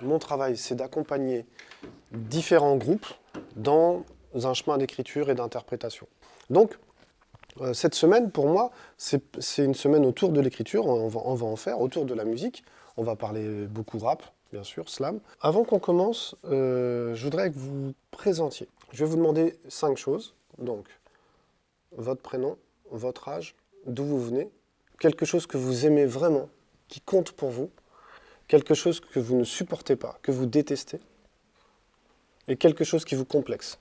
Mon travail, c'est d'accompagner différents groupes dans un chemin d'écriture et d'interprétation. Donc, cette semaine, pour moi, c'est une semaine autour de l'écriture. On va en faire, autour de la musique. On va parler beaucoup rap, bien sûr, slam. Avant qu'on commence, je voudrais que vous présentiez. Je vais vous demander 5 choses. Donc, votre prénom, votre âge, d'où vous venez, quelque chose que vous aimez vraiment, qui compte pour vous, quelque chose que vous ne supportez pas, que vous détestez, et quelque chose qui vous complexe.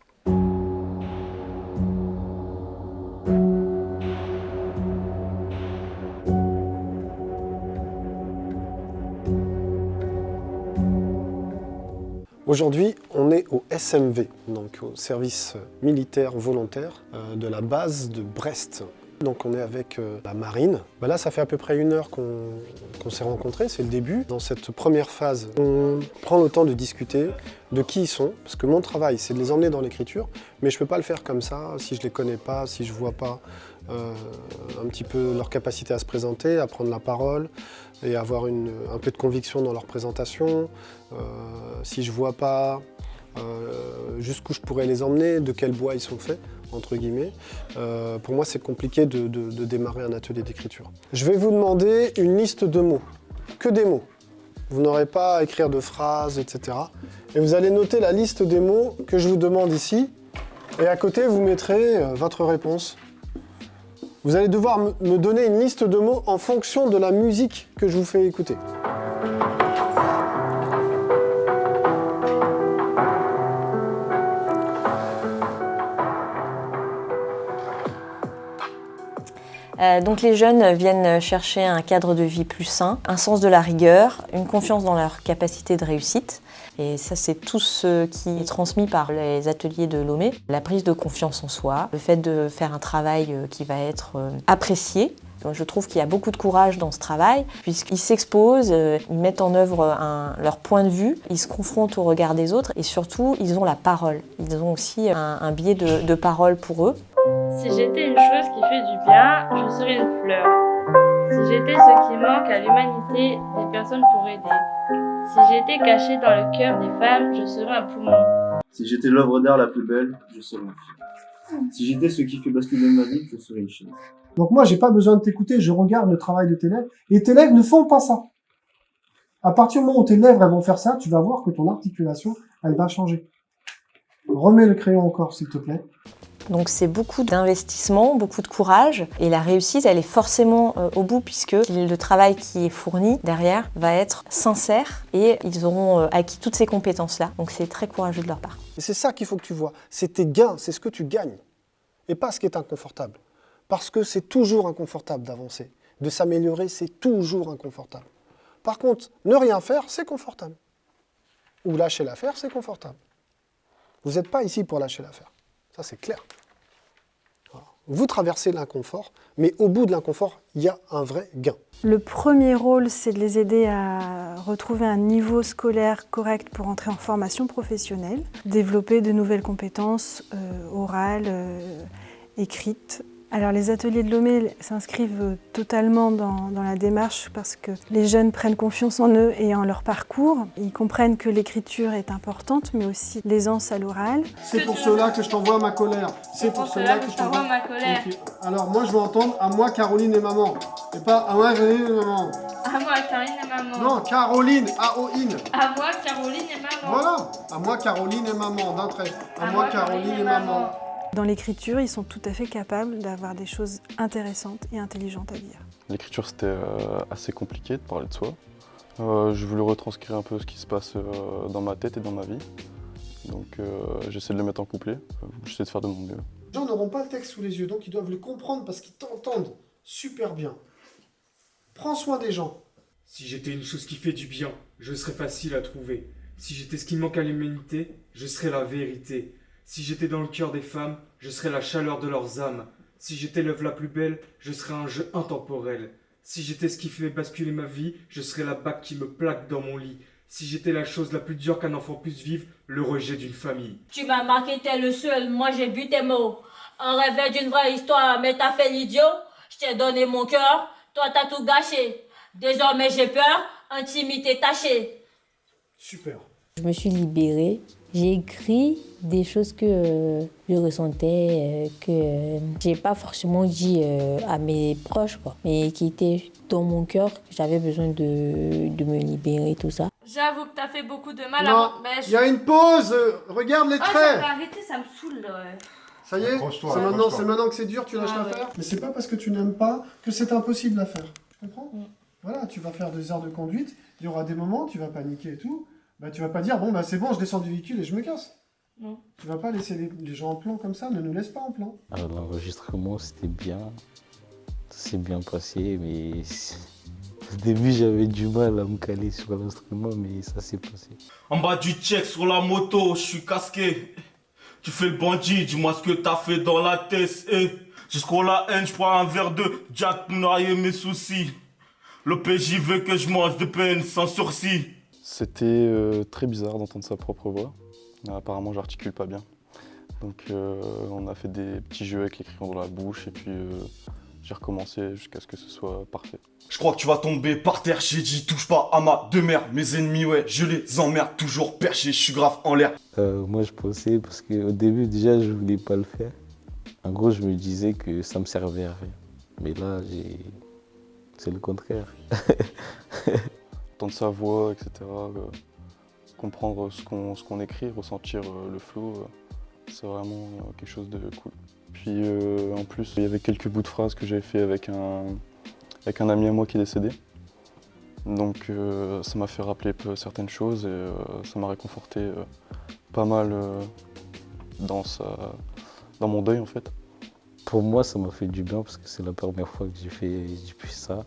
Aujourd'hui, on est au SMV, donc au service militaire volontaire de la base de Brest. Donc on est avec la marine. Là, ça fait à peu près 1 heure qu'on s'est rencontrés, c'est le début. Dans cette première phase, on prend le temps de discuter de qui ils sont, parce que mon travail, c'est de les emmener dans l'écriture, mais je ne peux pas le faire comme ça si je ne les connais pas, si je ne vois pas un petit peu leur capacité à se présenter, à prendre la parole et avoir un peu de conviction dans leur présentation. Si je ne vois pas jusqu'où je pourrais les emmener, de quel bois ils sont faits, entre guillemets. Pour moi, c'est compliqué de démarrer un atelier d'écriture. Je vais vous demander une liste de mots, que des mots. Vous n'aurez pas à écrire de phrases, etc. Et vous allez noter la liste des mots que je vous demande ici. Et à côté, vous mettrez votre réponse. Vous allez devoir me donner une liste de mots en fonction de la musique que je vous fais écouter. Donc les jeunes viennent chercher un cadre de vie plus sain, un sens de la rigueur, une confiance dans leur capacité de réussite. Et ça, c'est tout ce qui est transmis par les ateliers de Lomé. La prise de confiance en soi, le fait de faire un travail qui va être apprécié. Je trouve qu'il y a beaucoup de courage dans ce travail, puisqu'ils s'exposent, ils mettent en œuvre leur point de vue, ils se confrontent au regard des autres et surtout, ils ont la parole. Ils ont aussi un biais de parole pour eux. Si j'étais une chose qui fait du bien, je serais une fleur. Si j'étais ce qui manque à l'humanité, des personnes pour aider. Si j'étais cachée dans le cœur des femmes, je serais un poumon. Si j'étais l'œuvre d'art la plus belle, je serais un film. Si j'étais ce qui fait basculer ma vie, je serais une chaise. Donc moi, j'ai pas besoin de t'écouter, je regarde le travail de tes lèvres, et tes lèvres ne font pas ça. À partir du moment où tes lèvres elles vont faire ça, tu vas voir que ton articulation, elle va changer. Remets le crayon encore, s'il te plaît. Donc c'est beaucoup d'investissement, beaucoup de courage, et la réussite, elle est forcément au bout, puisque le travail qui est fourni derrière va être sincère, et ils auront acquis toutes ces compétences-là. Donc c'est très courageux de leur part. Et c'est ça qu'il faut que tu vois, c'est tes gains, c'est ce que tu gagnes, et pas ce qui est inconfortable. Parce que c'est toujours inconfortable d'avancer. De s'améliorer, c'est toujours inconfortable. Par contre, ne rien faire, c'est confortable. Ou lâcher l'affaire, c'est confortable. Vous n'êtes pas ici pour lâcher l'affaire. Ça, c'est clair. Voilà. Vous traversez l'inconfort, mais au bout de l'inconfort, il y a un vrai gain. Le premier rôle, c'est de les aider à retrouver un niveau scolaire correct pour entrer en formation professionnelle, développer de nouvelles compétences orales, écrites. Alors les ateliers de Lomé s'inscrivent totalement dans la démarche parce que les jeunes prennent confiance en eux et en leur parcours. Ils comprennent que l'écriture est importante, mais aussi l'aisance à l'oral. C'est pour cela que je t'envoie ma colère. C'est pour cela que je t'envoie ma colère. Okay. Alors moi, je veux entendre à moi, Caroline et maman. Et pas à moi, Caroline et maman. À moi, Caroline et maman. Non, Caroline, A-O-I-N. À moi, Caroline et maman. Voilà. À moi, Caroline et maman, d'un trait. À moi, Caroline et maman. Dans l'écriture, ils sont tout à fait capables d'avoir des choses intéressantes et intelligentes à dire. L'écriture, c'était assez compliqué de parler de soi. Je voulais retranscrire un peu ce qui se passe dans ma tête et dans ma vie. Donc j'essaie de le mettre en couplet, j'essaie de faire de mon mieux. Les gens n'auront pas le texte sous les yeux, donc ils doivent le comprendre parce qu'ils t'entendent super bien. Prends soin des gens. Si j'étais une chose qui fait du bien, je serais facile à trouver. Si j'étais ce qui manque à l'humanité, je serais la vérité. Si j'étais dans le cœur des femmes, je serais la chaleur de leurs âmes. Si j'étais l'œuvre la plus belle, je serais un jeu intemporel. Si j'étais ce qui fait basculer ma vie, je serais la bague qui me plaque dans mon lit. Si j'étais la chose la plus dure qu'un enfant puisse vivre, le rejet d'une famille. Tu m'as marqué, t'es le seul, moi j'ai bu tes mots. Un rêve d'une vraie histoire, mais t'as fait l'idiot. Je t'ai donné mon cœur, toi t'as tout gâché. Désormais j'ai peur, intimité tachée. Super. Je me suis libérée. J'ai écrit des choses que je ressentais, que j'ai pas forcément dit à mes proches, quoi, mais qui étaient dans mon cœur, que j'avais besoin de me libérer, tout ça. J'avoue que t'as fait beaucoup de mal Non, à il y a une pause. Regarde les Oh, traits. ça va arrêter, ça me saoule. Ça y est, Accroche-toi, c'est accroche-toi. maintenant que c'est dur, tu lâches Ah, l'affaire. Mais c'est pas parce que tu n'aimes pas que c'est impossible à faire. Tu comprends? Voilà, tu vas faire 2 heures de conduite, il y aura des moments, tu vas paniquer et tout. Bah, tu vas pas dire, bon, bah c'est bon, je descends du véhicule et je me casse. Non. Tu vas pas laisser les gens en plan comme ça, ne nous laisse pas en plan. Alors l'enregistrement c'était bien, ça s'est bien passé, mais au début j'avais du mal à me caler sur l'instrument, mais ça s'est passé. En bas du check sur la moto, je suis casqué. Tu fais le bandit, dis-moi ce que t'as fait dans la tête. Jusqu'au la haine, je prends un verre de Jack pour noyer mes soucis. Le PJ veut que je mange de peine sans sursis. C'était très bizarre d'entendre sa propre voix. Apparemment, j'articule pas bien. Donc, on a fait des petits jeux avec les crayons dans la bouche et puis j'ai recommencé jusqu'à ce que ce soit parfait. Je crois que tu vas tomber par terre, j'ai dit touche pas à ma demeure. Mes ennemis, ouais, je les emmerde, toujours perché, je suis grave en l'air. Moi je pensais, parce qu'au début déjà je voulais pas le faire. En gros je me disais que ça me servait à rien. Mais là c'est le contraire. Entendre sa voix, etc. Comprendre ce qu'on écrit, ressentir le flow, c'est vraiment quelque chose de cool. Puis en plus, il y avait quelques bouts de phrases que j'avais fait avec un ami à moi qui est décédé. Donc ça m'a fait rappeler certaines choses et ça m'a réconforté pas mal dans mon deuil en fait. Pour moi ça m'a fait du bien parce que c'est la première fois que j'ai fait ça.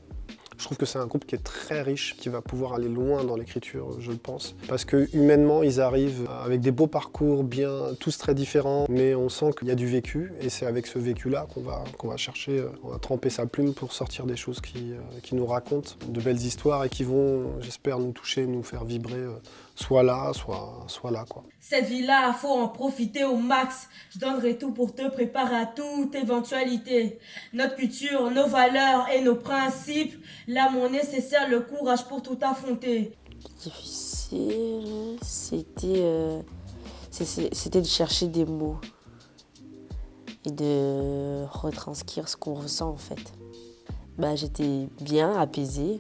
Je trouve que c'est un groupe qui est très riche, qui va pouvoir aller loin dans l'écriture, je le pense. Parce que humainement, ils arrivent avec des beaux parcours, bien, tous très différents, mais on sent qu'il y a du vécu, et c'est avec ce vécu-là qu'on va chercher, on va tremper sa plume pour sortir des choses qui nous racontent de belles histoires et qui vont, j'espère, nous toucher, nous faire vibrer, soit là, soit là, quoi. Cette vie-là, faut en profiter au max. Je donnerai tout pour te préparer à toute éventualité. Notre culture, nos valeurs et nos principes, l'amour nécessaire, le courage pour tout affronter. Difficile, c'était de chercher des mots et de retranscrire ce qu'on ressent en fait. J'étais bien apaisée.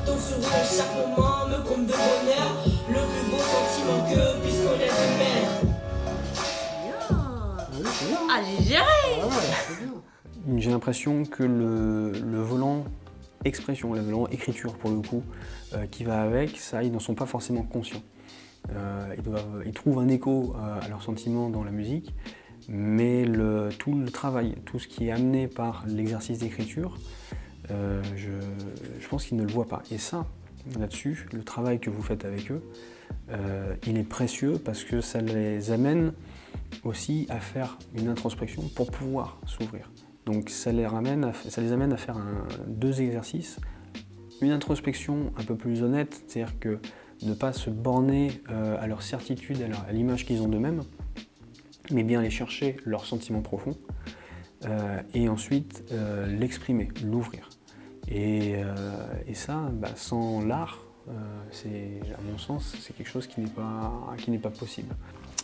Ton sourire chaque moment me comble de bonheur, le plus beau sentiment que puisse connaître une mère. Ah, j'ai géré. J'ai l'impression que le volant expression, le volant écriture pour le coup, qui va avec, ça, ils n'en sont pas forcément conscients. Ils trouvent un écho à leurs sentiments dans la musique, mais tout le travail, tout ce qui est amené par l'exercice d'écriture, je pense qu'ils ne le voient pas. Et ça, là-dessus, le travail que vous faites avec eux, il est précieux parce que ça les amène aussi à faire une introspection pour pouvoir s'ouvrir. Donc ça les amène à faire 2 exercices. Une introspection un peu plus honnête, c'est-à-dire que ne pas se borner à leur certitude, à l'image qu'ils ont d'eux-mêmes, mais bien aller chercher leurs sentiments profonds et ensuite l'exprimer, l'ouvrir. Et ça, sans l'art, à mon sens, c'est quelque chose qui n'est pas possible.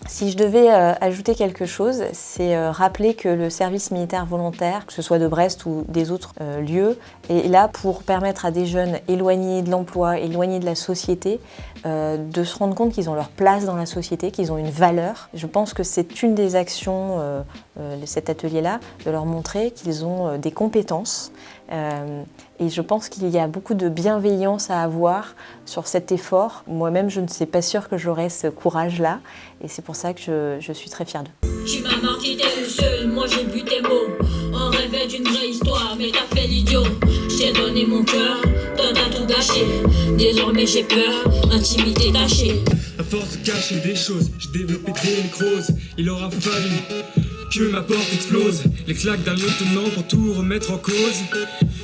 Si je devais ajouter quelque chose, c'est rappeler que le service militaire volontaire, que ce soit de Brest ou des autres lieux, est là pour permettre à des jeunes éloignés de l'emploi, éloignés de la société, de se rendre compte qu'ils ont leur place dans la société, qu'ils ont une valeur. Je pense que c'est une des actions de cet atelier-là, de leur montrer qu'ils ont des compétences. Et je pense qu'il y a beaucoup de bienveillance à avoir sur cet effort. Moi-même, je ne suis pas sûre que j'aurais ce courage-là. Et c'est pour ça que je suis très fière d'eux. Tu m'as marqué, t'es le seul, moi j'ai bu tes mots. On rêvait d'une vraie histoire, mais t'as fait l'idiot. J'ai donné mon cœur, toi t'as tout gâché. Désormais j'ai peur, intimité tachée. À force de cacher des choses, j'ai développé des nécroses. Il aura fallu que ma porte explose. Les claques d'un lieutenant pour tout remettre en cause.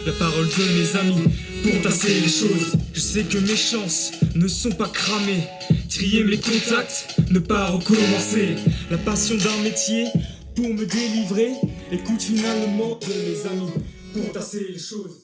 La parole de mes amis pour tasser les choses. Je sais que mes chances ne sont pas cramées. Trier mes contacts, ne pas recommencer. La passion d'un métier pour me délivrer. Écoute finalement de mes amis pour tasser les choses.